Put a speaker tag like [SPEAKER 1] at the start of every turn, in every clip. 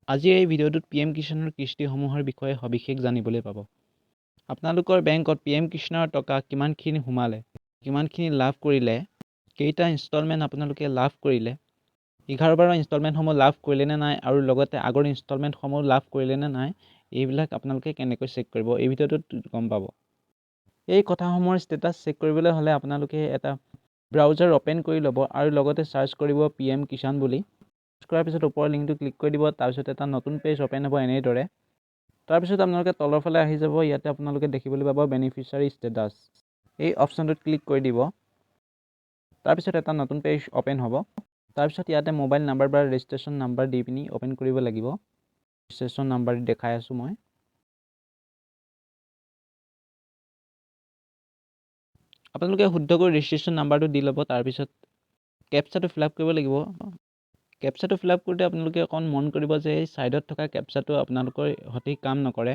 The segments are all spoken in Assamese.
[SPEAKER 1] আজি এই ভিডিঅ'টোত PM কিষাণৰ কিস্তিসমূহৰ বিষয়ে সবিশেষ জানিবলৈ পাব। আপোনালোকৰ বেংকত PM কিষাণৰ টকা কিমানখিনি সোমালে, কিমানখিনি লাভ কৰিলে, কেইটা ইনষ্টলমেণ্ট আপোনালোকে লাভ কৰিলে, 11-12 ইনষ্টলমেণ্টসমূহ লাভ কৰিলে নে নাই আৰু লগতে আগৰ ইনষ্টলমেণ্টসমূহ লাভ কৰিলে নে নাই, এইবিলাক আপোনালোকে কেনেকৈ চেক কৰিব এই ভিডিঅ'টোত গম পাব। এই কথাসমূহৰ ষ্টেটাছ চেক কৰিবলৈ হ'লে আপোনালোকে এটা ব্ৰাউজাৰ অপেন কৰি ল'ব আৰু লগতে চাৰ্চ কৰিব PM কিষাণ বুলি। কৰাৰ পিছত ওপৰৰ লিংকটো ক্লিক কৰি দিব। তাৰপিছত এটা নতুন পেজ অপেন হ'ব এনেদৰে। তাৰপিছত আপোনালোকে তলৰ ফালে আহি যাব। ইয়াতে আপোনালোকে দেখিবলৈ পাব বেনিফিচিয়াৰী ষ্টেটাছ। এই অপশ্যনটোত ক্লিক কৰি দিব। তাৰপিছত এটা নতুন পেজ অপেন হ'ব। তাৰপিছত ইয়াতে মোবাইল নাম্বাৰ বা ৰেজিষ্ট্ৰেশ্যন নাম্বাৰ দি পিনি অপেন কৰিব লাগিব। ৰেজিষ্ট্ৰেশ্যন নাম্বাৰ দেখাই আছোঁ মই। আপোনালোকে শুদ্ধকৈ ৰেজিষ্ট্ৰেশ্যন নাম্বাৰটো দি ল'ব। তাৰপিছত কেপচাটো ফিল আপ কৰিব লাগিব। কেপচাটো ফিল আপ কৰোঁতে আপোনালোকে অকণ মন কৰিব যে এই ছাইডত থকা কেপচাটো আপোনালোকৰ সঠিক কাম নকৰে।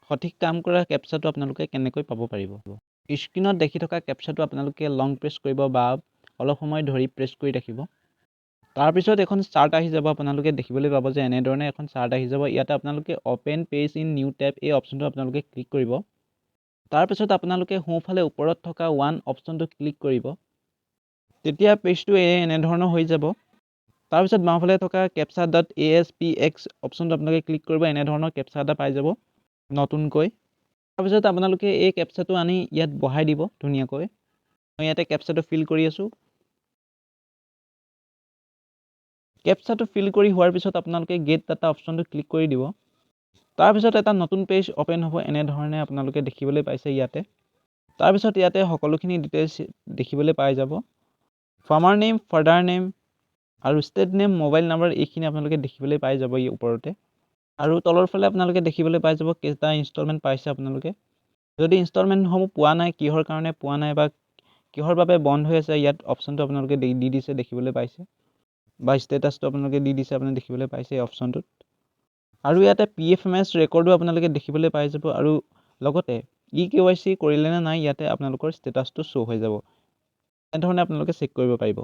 [SPEAKER 1] সঠিক কাম কৰা কেপচাটো আপোনালোকে কেনেকৈ পাব পাৰিব। স্ক্ৰীণত দেখি থকা কেপচাটো আপোনালোকে লং প্ৰেছ কৰিব বা অলপ সময় ধৰি প্ৰেছ কৰি ৰাখিব। তাৰপিছত এখন চাৰ্ট আহি যাব। আপোনালোকে দেখিবলৈ পাব যে এনেধৰণে এখন চাৰ্ট আহি যাব। ইয়াতে আপোনালোকে open page in new tab এই অপশ্যনটো আপোনালোকে ক্লিক কৰিব। তাৰপিছত আপোনালোকে সোঁফালে ওপৰত থকা ওৱান অপশ্যনটো ক্লিক কৰিব। তেতিয়া পেজটো এনেধৰণৰ হৈ যাব। তাৰপিছত বাওঁফালে থকা captcha.aspx অপশ্যনটো আপোনালোকে ক্লিক কৰিব। এনেধৰণৰ কেপচা এটা পাই যাব নতুনকৈ। তাৰপিছত আপোনালোকে এই কেপচাটো আনি ইয়াত বহাই দিব ধুনীয়াকৈ। মই ইয়াতে কেপচাটো ফিল কৰি আছোঁ। কেপচাটো ফিল কৰি হোৱাৰ পিছত আপোনালোকে গেট ডাটা অপশ্যনটো ক্লিক কৰি দিব। তাৰপিছত এটা নতুন পেজ অপেন হ'ব এনেধৰণে আপোনালোকে দেখিবলৈ পাইছে ইয়াতে। তাৰপিছত ইয়াতে সকলোখিনি ডিটেইলছ দেখিবলৈ পাই যাব। ফাৰ্মাৰ নেম, ফাদাৰ নেম আৰু ষ্টেট নেম, মোবাইল নাম্বাৰ এইখিনি আপোনালোকে দেখিবলৈ পাই যাব এই ওপৰতে। আৰু তলৰ ফালে আপোনালোকে দেখিবলৈ পাই যাব কেইটা ইনষ্টলমেণ্ট পাইছে আপোনালোকে। যদি ইনষ্টলমেণ্টসমূহ পোৱা নাই, কিহৰ কাৰণে পোৱা নাই বা কিহৰ বাবে বন্ধ হৈ আছে, ইয়াত অপশ্যনটো আপোনালোকে দি দিছে দেখিবলৈ পাইছে। বা ষ্টেটাছটো আপোনালোকে দি দিছে আপুনি দেখিবলৈ পাইছে এই অপশ্যনটোত। আৰু ইয়াতে PFMS ৰেকৰ্ডো আপোনালোকে দেখিবলৈ পাই যাব। আৰু লগতে EKYC কৰিলে নে নাই ইয়াতে আপোনালোকৰ ষ্টেটাছটো শ্ব' হৈ যাব। এনেধৰণে আপোনালোকে চেক কৰিব পাৰিব।